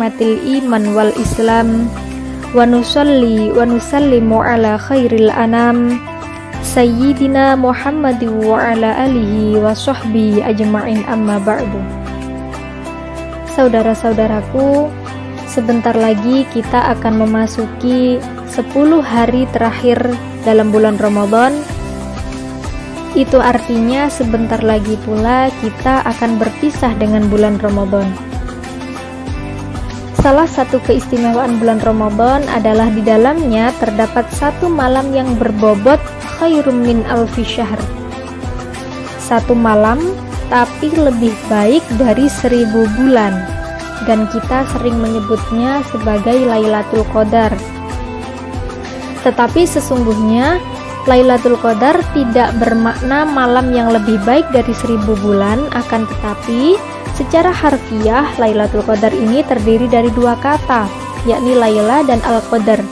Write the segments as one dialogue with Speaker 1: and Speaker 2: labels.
Speaker 1: matil iman wal islam wa nusalli wa nusallimu ala khairil anam sayyidina Muhammadin wa ala alihi wa sahbihi ajma'in, amma ba'du. Saudara-saudaraku, sebentar lagi kita akan memasuki 10 hari terakhir dalam bulan Ramadan. Itu artinya sebentar lagi pula kita akan berpisah dengan bulan Ramadan. Salah satu keistimewaan bulan Ramadan adalah di dalamnya terdapat satu malam yang berbobot khairum min alfi syahr. Satu malam tapi lebih baik dari 1000 bulan, dan kita sering menyebutnya sebagai Lailatul Qadar. Tetapi sesungguhnya Lailatul Qadar tidak bermakna malam yang lebih baik dari 1000 bulan, akan tetapi secara harfiah Lailatul Qadar ini terdiri dari 2 kata, yakni Laila dan Al-Qadar.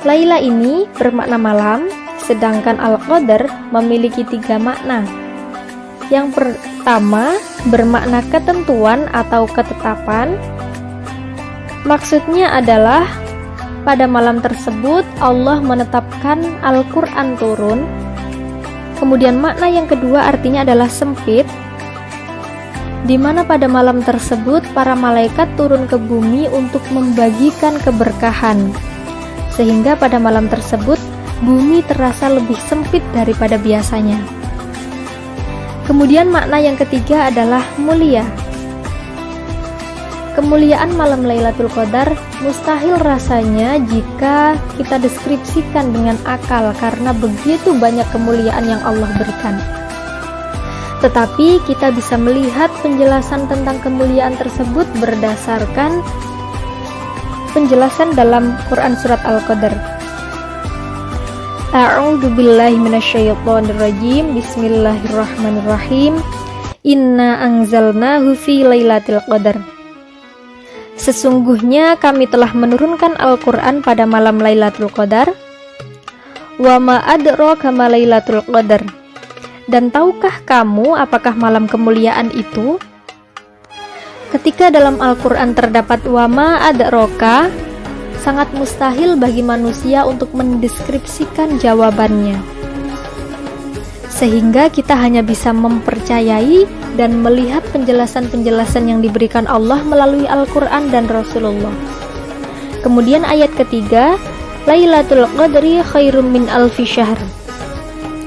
Speaker 1: Laila ini bermakna malam, sedangkan Al-Qadar memiliki 3 makna. Yang pertama bermakna ketentuan atau ketetapan. Maksudnya adalah pada malam tersebut Allah menetapkan Al-Quran turun. Kemudian makna yang kedua artinya adalah sempit, di mana pada malam tersebut para malaikat turun ke bumi untuk membagikan keberkahan, sehingga pada malam tersebut bumi terasa lebih sempit daripada biasanya. Kemudian makna yang ketiga adalah mulia. Kemuliaan malam Lailatul Qadar mustahil rasanya jika kita deskripsikan dengan akal, karena begitu banyak kemuliaan yang Allah berikan. Tetapi kita bisa melihat penjelasan tentang kemuliaan tersebut berdasarkan penjelasan dalam Quran surat Al-Qadar. A'udzu billahi minasyaitonir rajim. Bismillahirrahmanirrahim. Inna anzalnahu fi lailatul qadar. Sesungguhnya kami telah menurunkan Al-Qur'an pada malam Lailatul Qadar. Wa ma adraka ma lailatul qadar. Dan tahukah kamu apakah malam kemuliaan itu? Ketika dalam Al-Quran terdapat wama adraka, sangat mustahil bagi manusia untuk mendeskripsikan jawabannya. Sehingga kita hanya bisa mempercayai dan melihat penjelasan-penjelasan yang diberikan Allah melalui Al-Quran dan Rasulullah. Kemudian ayat ketiga, Lailatul Qadri khairum min alfi syahr.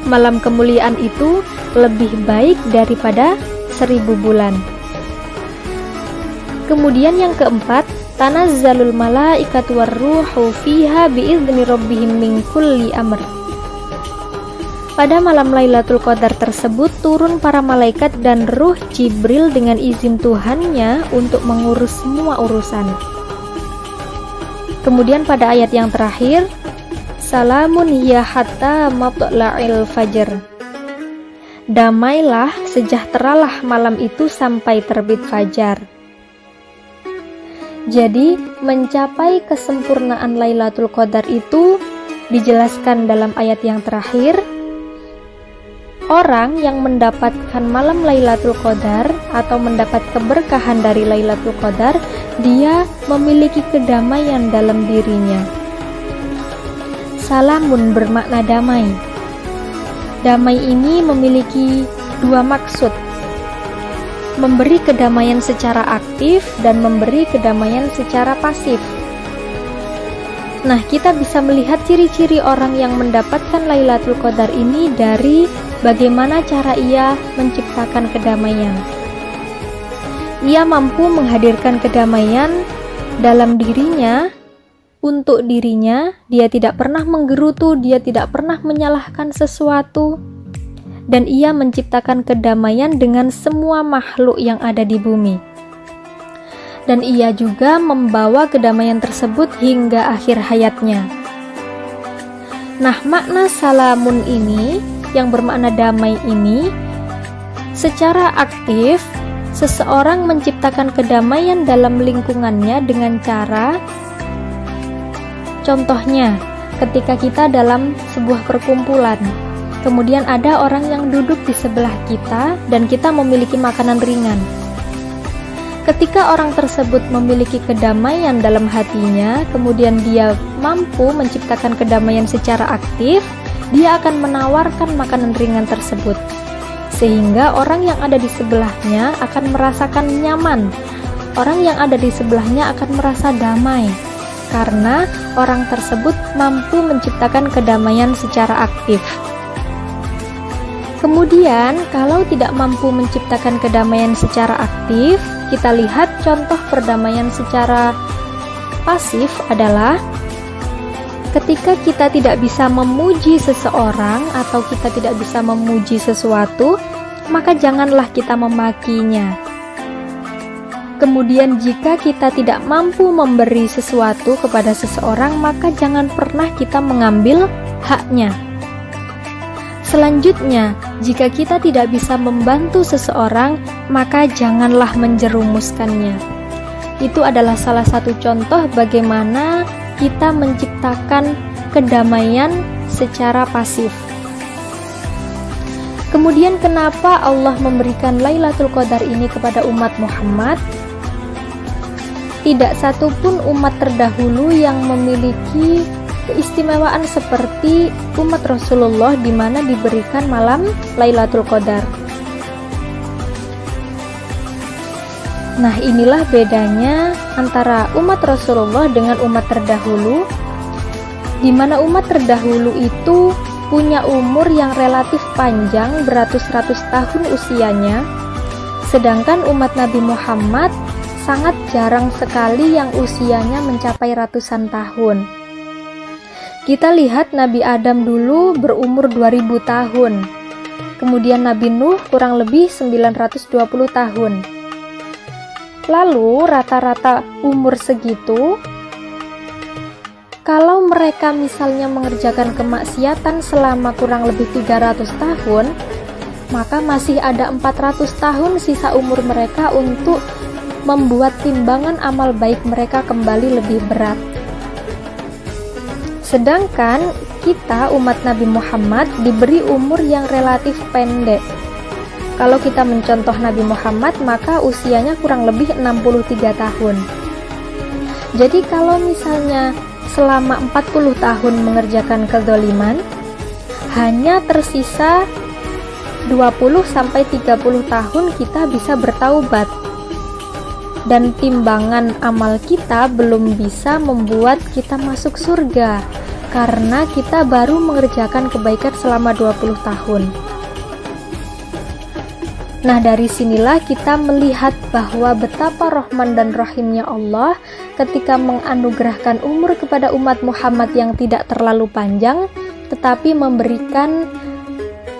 Speaker 1: Malam kemuliaan itu lebih baik daripada 1000 bulan. Kemudian yang keempat, tanazzalul malaikatu warruhu fiha biizni rabbihim min kulli amr. Pada malam Lailatul Qadar tersebut turun para malaikat dan ruh Jibril dengan izin Tuhannya untuk mengurus semua urusan. Kemudian pada ayat yang terakhir, salamun hiya hatta matla'il fajr. Damailah, sejahteralah malam itu sampai terbit fajar. Jadi, mencapai kesempurnaan Lailatul Qadar itu dijelaskan dalam ayat yang terakhir. Orang yang mendapatkan malam Lailatul Qadar atau mendapat keberkahan dari Lailatul Qadar, dia memiliki kedamaian dalam dirinya. Salamun bermakna damai. Damai ini memiliki 2 maksud. Memberi kedamaian secara aktif dan memberi kedamaian secara pasif. Nah, kita bisa melihat ciri-ciri orang yang mendapatkan Lailatul Qadar ini dari bagaimana cara ia menciptakan kedamaian. Ia mampu menghadirkan kedamaian dalam dirinya. Untuk dirinya, dia tidak pernah menggerutu, dia tidak pernah menyalahkan sesuatu, dan ia menciptakan kedamaian dengan semua makhluk yang ada di bumi. Dan ia juga membawa kedamaian tersebut hingga akhir hayatnya. Nah, makna salamun ini, yang bermakna damai ini, secara aktif, seseorang menciptakan kedamaian dalam lingkungannya dengan cara, contohnya, ketika kita dalam sebuah perkumpulan, kemudian ada orang yang duduk di sebelah kita dan kita memiliki makanan ringan. Ketika orang tersebut memiliki kedamaian dalam hatinya, kemudian dia mampu menciptakan kedamaian secara aktif, dia akan menawarkan makanan ringan tersebut, sehingga orang yang ada di sebelahnya akan merasakan nyaman. Orang yang ada di sebelahnya akan merasa damai, karena orang tersebut mampu menciptakan kedamaian secara aktif. Kemudian, kalau tidak mampu menciptakan kedamaian secara aktif, kita lihat contoh perdamaian secara pasif adalah ketika kita tidak bisa memuji seseorang atau kita tidak bisa memuji sesuatu, maka janganlah kita memakinya. Kemudian jika kita tidak mampu memberi sesuatu kepada seseorang, maka jangan pernah kita mengambil haknya. Selanjutnya, jika kita tidak bisa membantu seseorang, maka janganlah menjerumuskannya. Itu adalah salah satu contoh bagaimana kita menciptakan kedamaian secara pasif. Kemudian kenapa Allah memberikan Lailatul Qadar ini kepada umat Muhammad? Tidak satupun umat terdahulu yang memiliki keistimewaan seperti umat Rasulullah di mana diberikan malam Lailatul Qadar. Nah, inilah bedanya antara umat Rasulullah dengan umat terdahulu, di mana umat terdahulu itu punya umur yang relatif panjang, beratus-ratus tahun usianya, sedangkan umat Nabi Muhammad sangat jarang sekali yang usianya mencapai ratusan tahun. Kita lihat Nabi Adam dulu berumur 2000 tahun, kemudian Nabi Nuh kurang lebih 920 tahun. Lalu rata-rata umur segitu, kalau mereka misalnya mengerjakan kemaksiatan selama kurang lebih 300 tahun, maka masih ada 400 tahun sisa umur mereka untuk membuat timbangan amal baik mereka kembali lebih berat. Sedangkan kita umat Nabi Muhammad diberi umur yang relatif pendek. Kalau kita mencontoh Nabi Muhammad, maka usianya kurang lebih 63 tahun. Jadi kalau misalnya selama 40 tahun mengerjakan kezaliman, hanya tersisa 20-30 tahun kita bisa bertaubat. Dan timbangan amal kita belum bisa membuat kita masuk surga, karena kita baru mengerjakan kebaikan selama 20 tahun. Nah, dari sinilah kita melihat bahwa betapa rahman dan rahimnya Allah ketika menganugerahkan umur kepada umat Muhammad yang tidak terlalu panjang, tetapi memberikan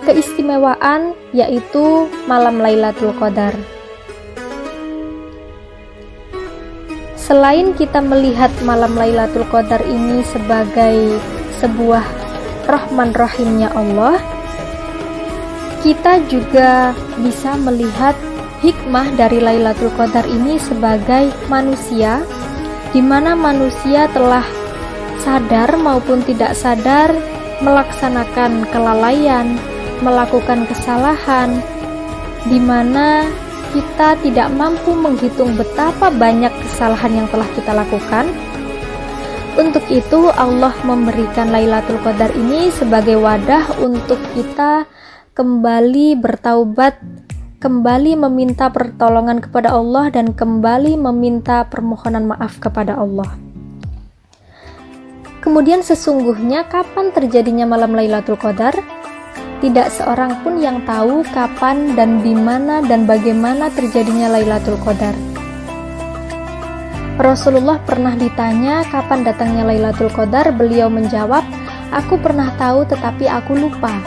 Speaker 1: keistimewaan, yaitu malam Lailatul Qadar. Selain kita melihat malam Lailatul Qadar ini sebagai sebuah rahman rahimnya Allah, kita juga bisa melihat hikmah dari Lailatul Qadar ini sebagai manusia, di mana manusia telah sadar maupun tidak sadar melaksanakan kelalaian, melakukan kesalahan, di mana kita tidak mampu menghitung betapa banyak kesalahan yang telah kita lakukan. Untuk itu Allah memberikan Lailatul Qadar ini sebagai wadah untuk kita kembali bertaubat, kembali meminta pertolongan kepada Allah, dan kembali meminta permohonan maaf kepada Allah. Kemudian sesungguhnya kapan terjadinya malam Lailatul Qadar? Tidak seorang pun yang tahu kapan dan di mana dan bagaimana terjadinya Lailatul Qadar. Rasulullah pernah ditanya kapan datangnya Lailatul Qadar, beliau menjawab, "Aku pernah tahu tetapi aku lupa."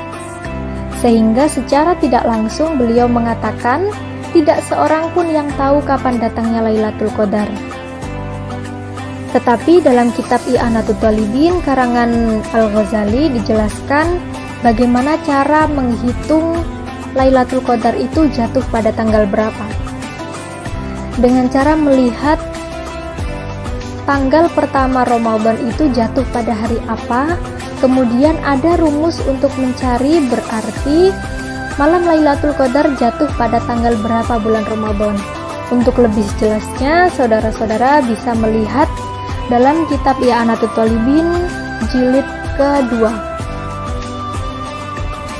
Speaker 1: Sehingga secara tidak langsung beliau mengatakan, tidak seorang pun yang tahu kapan datangnya Lailatul Qadar. Tetapi dalam kitab I'anatul Talibin karangan Al-Ghazali dijelaskan bagaimana cara menghitung Lailatul Qadar itu jatuh pada tanggal berapa. Dengan cara melihat tanggal pertama Ramadan itu jatuh pada hari apa, kemudian ada rumus untuk mencari, berarti malam Lailatul Qadar jatuh pada tanggal berapa bulan Ramadan. Untuk lebih jelasnya, saudara-saudara bisa melihat dalam kitab I'anatut Thalibin jilid kedua.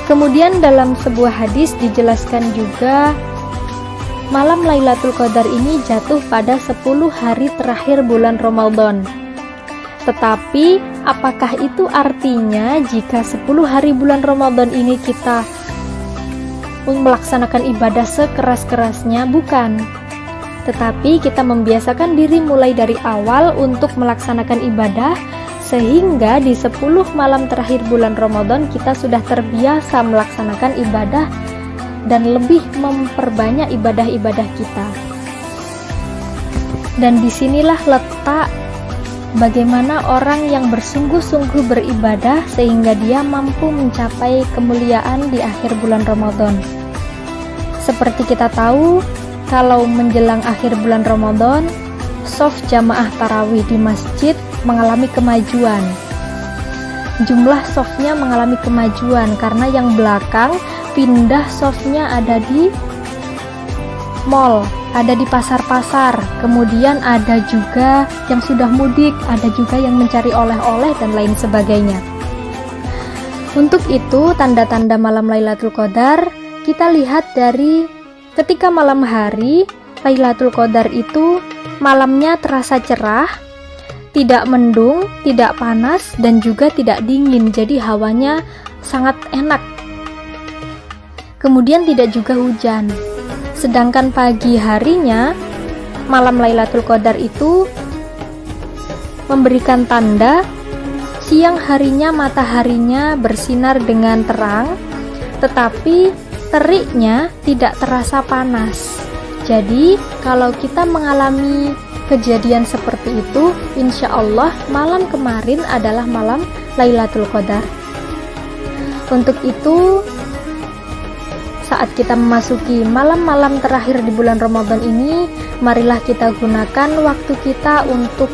Speaker 1: Kemudian dalam sebuah hadis dijelaskan juga malam Lailatul Qadar ini jatuh pada 10 hari terakhir bulan Ramadan. Tetapi apakah itu artinya jika 10 hari bulan Ramadan ini kita melaksanakan ibadah sekeras-kerasnya? Bukan. Tetapi kita membiasakan diri mulai dari awal untuk melaksanakan ibadah, sehingga di 10 malam terakhir bulan Ramadan kita sudah terbiasa melaksanakan ibadah dan lebih memperbanyak ibadah-ibadah kita. Dan disinilah letak bagaimana orang yang bersungguh-sungguh beribadah sehingga dia mampu mencapai kemuliaan di akhir bulan Ramadan. Seperti kita tahu, kalau menjelang akhir bulan Ramadan, shaf jamaah tarawih di masjid mengalami kemajuan. Jumlah shafnya mengalami kemajuan karena yang belakang pindah shafnya ada di mall, ada di pasar-pasar, kemudian ada juga yang sudah mudik, ada juga yang mencari oleh-oleh dan lain sebagainya. Untuk itu, tanda-tanda malam Lailatul Qadar kita lihat dari ketika malam hari Lailatul Qadar itu malamnya terasa cerah, tidak mendung, tidak panas, dan juga tidak dingin, jadi hawanya sangat enak. Kemudian tidak juga hujan. Sedangkan pagi harinya, malam Lailatul Qadar itu memberikan tanda siang harinya mataharinya bersinar dengan terang, tetapi teriknya tidak terasa panas. Jadi, kalau kita mengalami kejadian seperti itu, insya Allah malam kemarin adalah malam Lailatul Qadar. Untuk itu, saat kita memasuki malam-malam terakhir di bulan Ramadan ini, marilah kita gunakan waktu kita untuk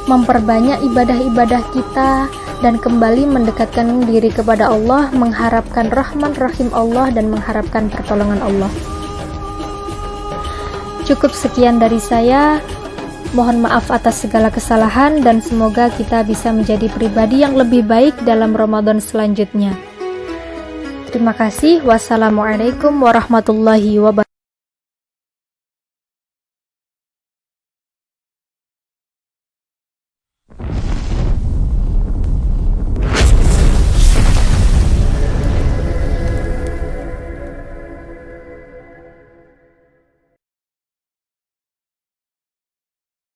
Speaker 1: memperbanyak ibadah-ibadah kita dan kembali mendekatkan diri kepada Allah, mengharapkan rahman rahim Allah dan mengharapkan pertolongan Allah. Cukup sekian dari saya. Mohon maaf atas segala kesalahan dan semoga kita bisa menjadi pribadi yang lebih baik dalam Ramadan selanjutnya. Terima kasih. Wassalamualaikum warahmatullahi wabarakatuh.